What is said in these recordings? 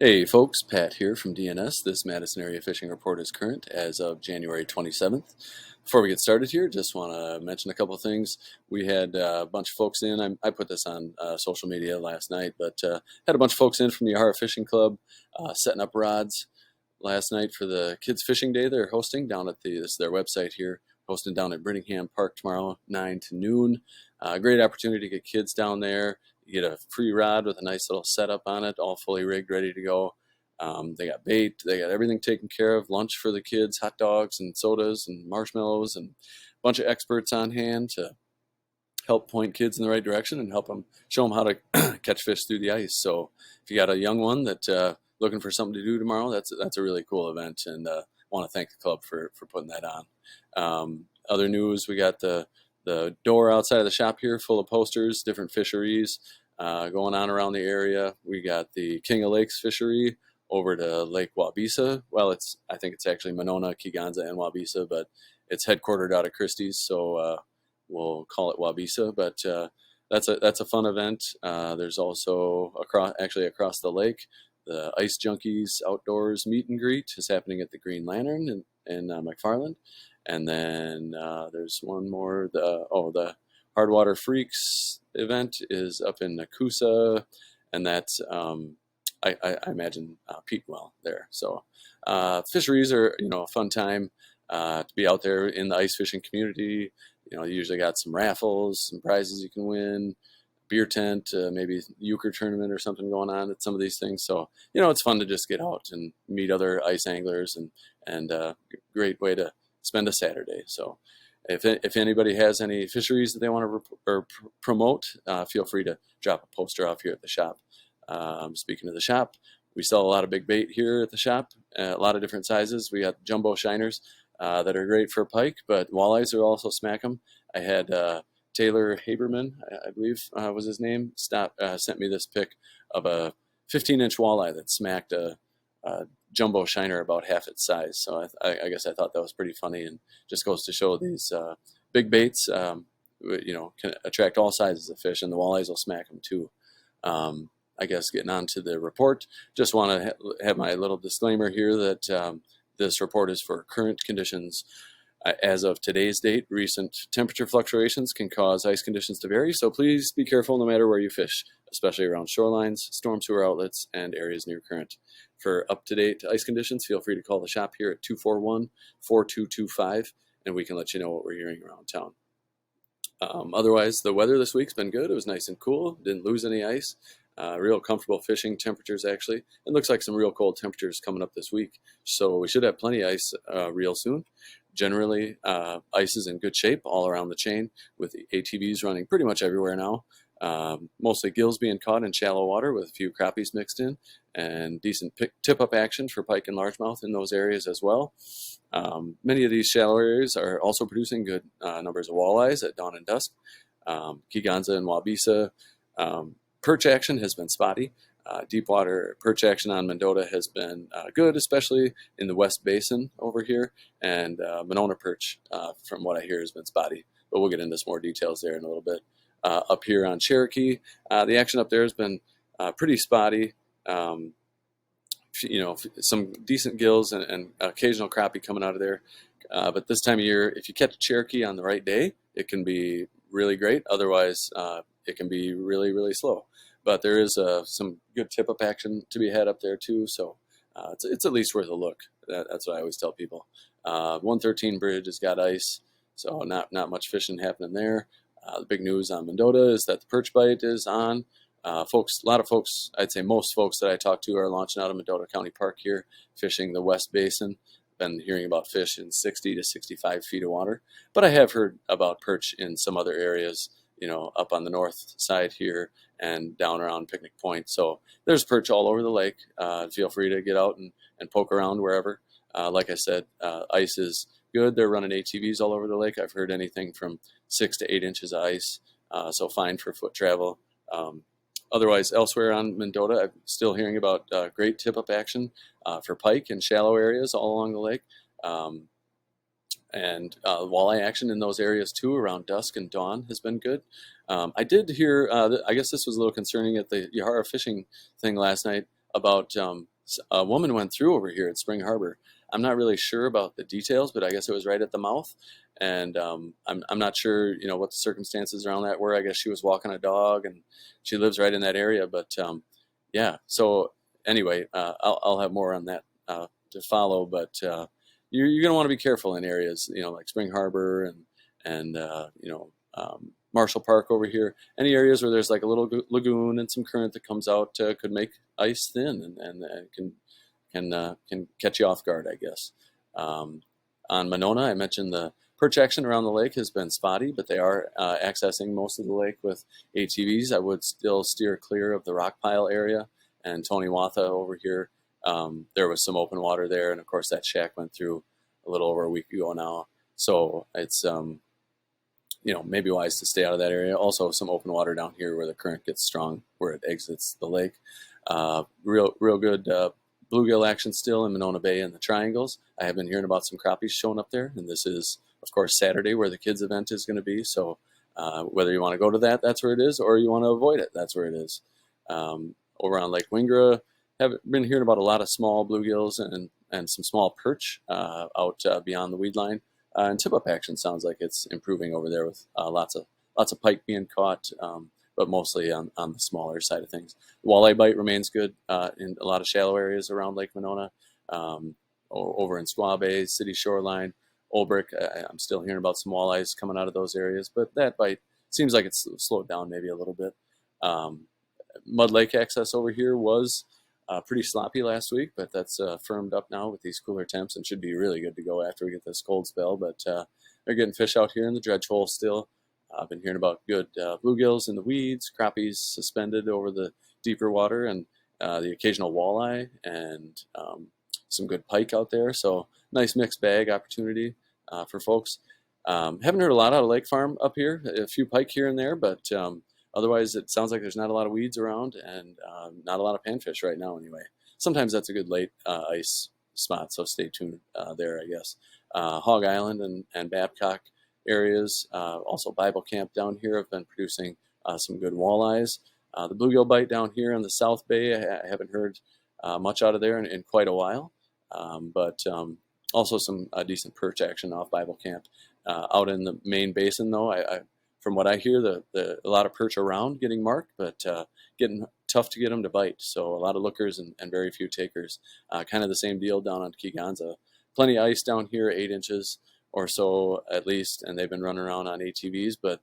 Hey folks, Pat here from DNS. This Madison area fishing report is current as of January 27th. Before we get started here, just want to mention a couple of things. We had a bunch of folks in. I put this on social media last night, but had a bunch of folks in from the Yahara Fishing Club setting up rods last night for the Kids Fishing Day they're hosting down at this is their website here, hosting down at Brittingham Park tomorrow, 9 to noon. Great opportunity to get kids down there. You get a free rod with a nice little setup on it, all fully rigged, ready to go. They got bait, they got everything taken care of, lunch for the kids, hot dogs and sodas and marshmallows, and a bunch of experts on hand to help point kids in the right direction and help them show them how to catch fish through the ice. So if you got a young one that looking for something to do tomorrow, that's a really cool event, and want to thank the club for putting that on. Other news, we got the door outside of the shop here full of posters, different fisheries going on around the area. We got the King of Lakes fishery over to Lake Wabisa. Well, I think it's actually Monona, Kegonsa, and Wabisa, but it's headquartered out of Christie's, so we'll call it Wabisa. But that's a fun event. There's also across the lake, the Ice Junkies Outdoors Meet and Greet is happening at the Green Lantern in McFarland. And then there's one more. The Hardwater Freaks event is up in Nakusa, and that's I imagine Peatwell there. So fisheries are a fun time to be out there in the ice fishing community. You usually got some raffles, some prizes you can win, beer tent, maybe euchre tournament or something going on at some of these things. So it's fun to just get out and meet other ice anglers, and great way to spend a Saturday. So if anybody has any fisheries that they want to promote, feel free to drop a poster off here at the shop. Speaking of the shop, we sell a lot of big bait here at the shop, a lot of different sizes. We got jumbo shiners that are great for pike, but walleyes are also smack 'em. I had Taylor Haberman, I believe was his name, sent me this pic of a 15-inch walleye that smacked a jumbo shiner about half its size. So I guess I thought that was pretty funny, and just goes to show these big baits, can attract all sizes of fish, and the walleyes will smack them too. I guess getting on to the report, just want to have my little disclaimer here that this report is for current conditions. As of today's date, recent temperature fluctuations can cause ice conditions to vary, so please be careful no matter where you fish, especially around shorelines, storm sewer outlets, and areas near current. For up-to-date ice conditions, feel free to call the shop here at 241-4225, and we can let you know what we're hearing around town. Otherwise, the weather this week's been good. It was nice and cool. Didn't lose any ice. Real comfortable fishing temperatures, actually. It looks like some real cold temperatures coming up this week, so we should have plenty of ice real soon. Generally, ice is in good shape all around the chain, with the ATVs running pretty much everywhere now. Mostly gills being caught in shallow water with a few crappies mixed in, and decent tip-up action for pike and largemouth in those areas as well. Many of these shallow areas are also producing good numbers of walleyes at dawn and dusk. Kegonsa and Wabisa. Perch action has been spotty. Deep water perch action on Mendota has been good, especially in the West Basin over here, and Monona perch, from what I hear, has been spotty, but we'll get into some more details there in a little bit. Up here on Cherokee, the action up there has been pretty spotty. Some decent gills and occasional crappie coming out of there, but this time of year, if you catch Cherokee on the right day, it can be really great. Otherwise, it can be really, really slow. But there is some good tip-up action to be had up there too, so it's at least worth a look. That's what I always tell people. 113 Bridge has got ice, so not much fishing happening there. The big news on Mendota is that the perch bite is on. A lot of folks, I'd say most folks that I talk to are launching out of Mendota County Park here, fishing the West Basin. Been hearing about fish in 60 to 65 feet of water, but I have heard about perch in some other areas, up on the north side here and down around Picnic Point. So there's perch all over the lake. Feel free to get out and poke around wherever. Like I said, ice is good. They're running ATVs all over the lake. I've heard anything from 6 to 8 inches of ice, so fine for foot travel. Otherwise, elsewhere on Mendota, I'm still hearing about great tip-up action for pike in shallow areas all along the lake. And walleye action in those areas too around dusk and dawn has been good. I did hear, I guess this was a little concerning at the Yahara fishing thing last night. about a woman went through over here at Spring Harbor. I'm not really sure about the details, but I guess it was right at the mouth. And I'm not sure, what the circumstances around that were. I guess she was walking a dog, and she lives right in that area. But yeah, so anyway, I'll have more on that to follow. But you're going to want to be careful in areas, like Spring Harbor and Marshall Park over here. Any areas where there's like a little lagoon and some current that comes out could make ice thin, and can catch you off guard, I guess. On Monona, I mentioned the perch action around the lake has been spotty, but they are accessing most of the lake with ATVs. I would still steer clear of the rock pile area and Tony Watha over here. There was some open water there, and of course that shack went through a little over a week ago now. So it's maybe wise to stay out of that area. Also, some open water down here where the current gets strong, where it exits the lake. Real good bluegill action still in Monona Bay and the Triangles. I have been hearing about some crappies showing up there, and this is, of course, Saturday where the kids' event is going to be. So whether you want to go to that, that's where it is, or you want to avoid it, that's where it is. Over on Lake Wingra, have been hearing about a lot of small bluegills and some small perch out beyond the weed line. And tip-up action sounds like it's improving over there with lots of pike being caught, but mostly on the smaller side of things. Walleye bite remains good in a lot of shallow areas around Lake Monona, over in Squaw Bay, City Shoreline, Old Brick. I'm still hearing about some walleyes coming out of those areas, but that bite seems like it's slowed down maybe a little bit. Mud Lake access over here was pretty sloppy last week, but that's firmed up now with these cooler temps and should be really good to go after we get this cold spell. But they're getting fish out here in the dredge hole still. I've been hearing about good bluegills in the weeds, crappies suspended over the deeper water, and the occasional walleye and some good pike out there. So nice mixed bag opportunity for folks. Haven't heard a lot out of Lake Farm up here. A few pike here and there, but otherwise, it sounds like there's not a lot of weeds around and not a lot of panfish right now anyway. Sometimes that's a good late ice spot, so stay tuned there, I guess. Hog Island and Babcock areas, also Bible Camp down here have been producing some good walleyes. The bluegill bite down here in the South Bay, I haven't heard much out of there in quite a while, but also some decent perch action off Bible Camp. Out in the main basin, though, from what I hear, a lot of perch around getting marked, but getting tough to get them to bite. So a lot of lookers and very few takers. Kind of the same deal down on Keeganza. Plenty of ice down here, 8 inches or so at least, and they've been running around on ATVs, but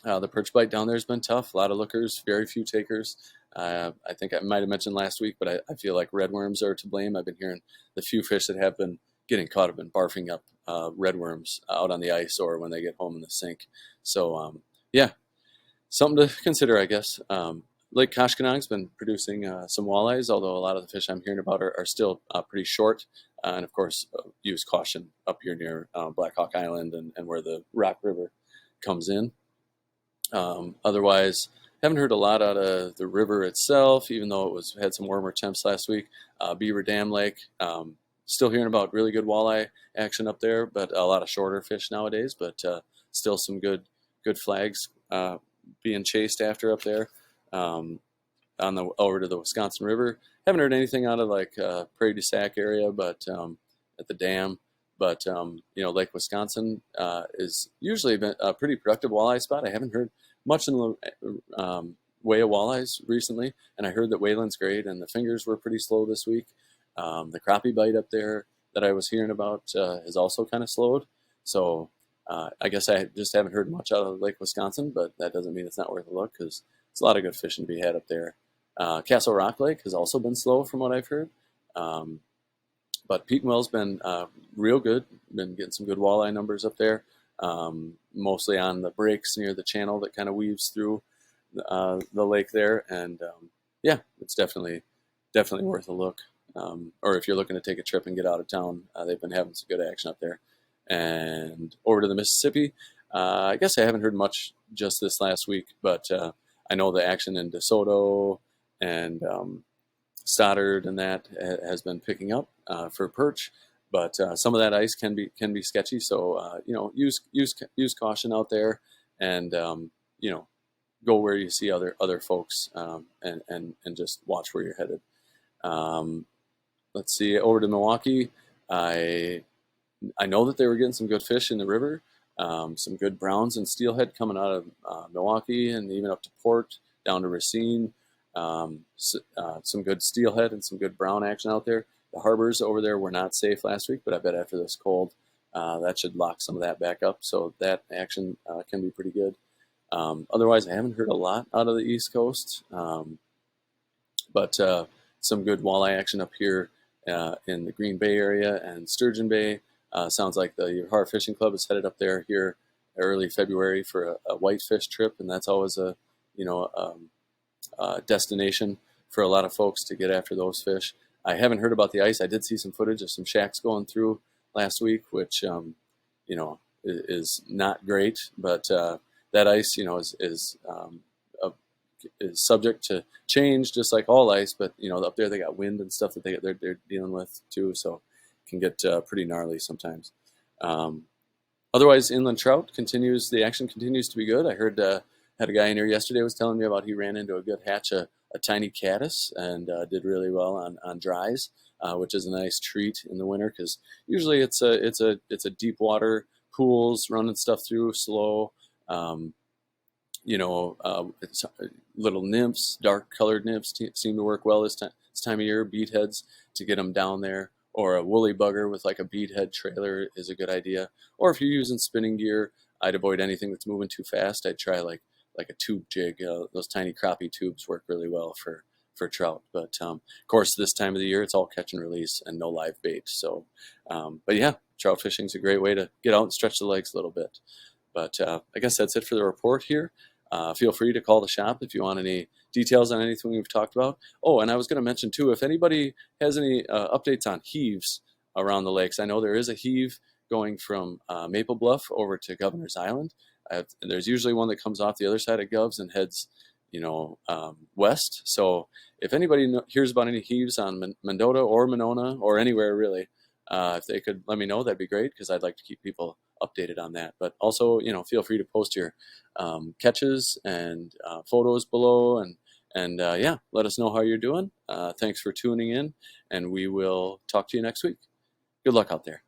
the perch bite down there has been tough. A lot of lookers, very few takers. I think I might have mentioned last week, but I feel like redworms are to blame. I've been hearing the few fish that have been getting caught have been barfing up redworms out on the ice or when they get home in the sink. So, yeah, something to consider, I guess. Lake Koshkonong's been producing some walleyes, although a lot of the fish I'm hearing about are still pretty short. And of course, use caution up here near Black Hawk Island and where the Rock River comes in. Otherwise, haven't heard a lot out of the river itself, even though had some warmer temps last week. Beaver Dam Lake, still hearing about really good walleye action up there, but a lot of shorter fish nowadays. But still some good flags being chased after up there. Over to the Wisconsin River, haven't heard anything out of like Prairie du Sac area, but at the dam. But Lake Wisconsin is usually been a pretty productive walleye spot. I haven't heard much in the way of walleyes recently, and I heard that Wayland's great, and the fingers were pretty slow this week. The crappie bite up there that I was hearing about has also kind of slowed. So I guess I just haven't heard much out of Lake Wisconsin, but that doesn't mean it's not worth a look because it's a lot of good fishing to be had up there. Castle Rock Lake has also been slow from what I've heard. But Petenwell's been real good. Been getting some good walleye numbers up there, mostly on the breaks near the channel that kind of weaves through the lake there. And yeah, it's definitely worth a look. Or if you're looking to take a trip and get out of town, they've been having some good action up there. And over to the Mississippi, I guess I haven't heard much just this last week, but I know the action in DeSoto and Stoddard and that has been picking up for perch, but some of that ice can be sketchy. So use caution out there, and go where you see other folks, and just watch where you're headed. Um, let's see, over to Milwaukee. I I know that they were getting some good fish in the river, some good browns and steelhead coming out of Milwaukee and even up to Port, down to Racine. Some good steelhead and some good brown action out there. The harbors over there were not safe last week, but I bet after this cold, that should lock some of that back up. So that action can be pretty good. Otherwise, I haven't heard a lot out of the East Coast, but some good walleye action up here in the Green Bay area and Sturgeon Bay. Sounds like the Yahar Fishing Club is headed up there here early February for a whitefish trip, and that's always a you know destination for a lot of folks to get after those fish. I haven't heard about the ice. I did see some footage of some shacks going through last week, which is not great, but that ice is subject to change, just like all ice. But up there they got wind and stuff that they're dealing with too, so it can get pretty gnarly sometimes. Um, Otherwise, inland trout continues. The action continues to be good. I heard had a guy in here yesterday was telling me about he ran into a good hatch, a tiny caddis, and did really well on dries, which is a nice treat in the winter because usually it's a deep water pools running stuff through slow. Um, Little nymphs, dark colored nymphs seem to work well this time of year. Beadheads to get them down there, or a woolly bugger with like a beadhead trailer is a good idea. Or if you're using spinning gear, I'd avoid anything that's moving too fast. I'd try like a tube jig. Those tiny crappie tubes work really well for trout. But of course, this time of the year, it's all catch and release and no live bait. So, but yeah, trout fishing is a great way to get out and stretch the legs a little bit. But I guess that's it for the report here. Feel free to call the shop if you want any details on anything we've talked about. Oh, and I was going to mention too, if anybody has any updates on heaves around the lakes, I know there is a heave going from Maple Bluff over to Governor's Island. There's usually one that comes off the other side of Govs and heads, west. So if anybody hears about any heaves on Mendota or Monona or anywhere really, if they could let me know, that'd be great because I'd like to keep people updated on that. But also, feel free to post your catches and photos below, and yeah, let us know how you're doing. Thanks for tuning in, and we will talk to you next week. Good luck out there.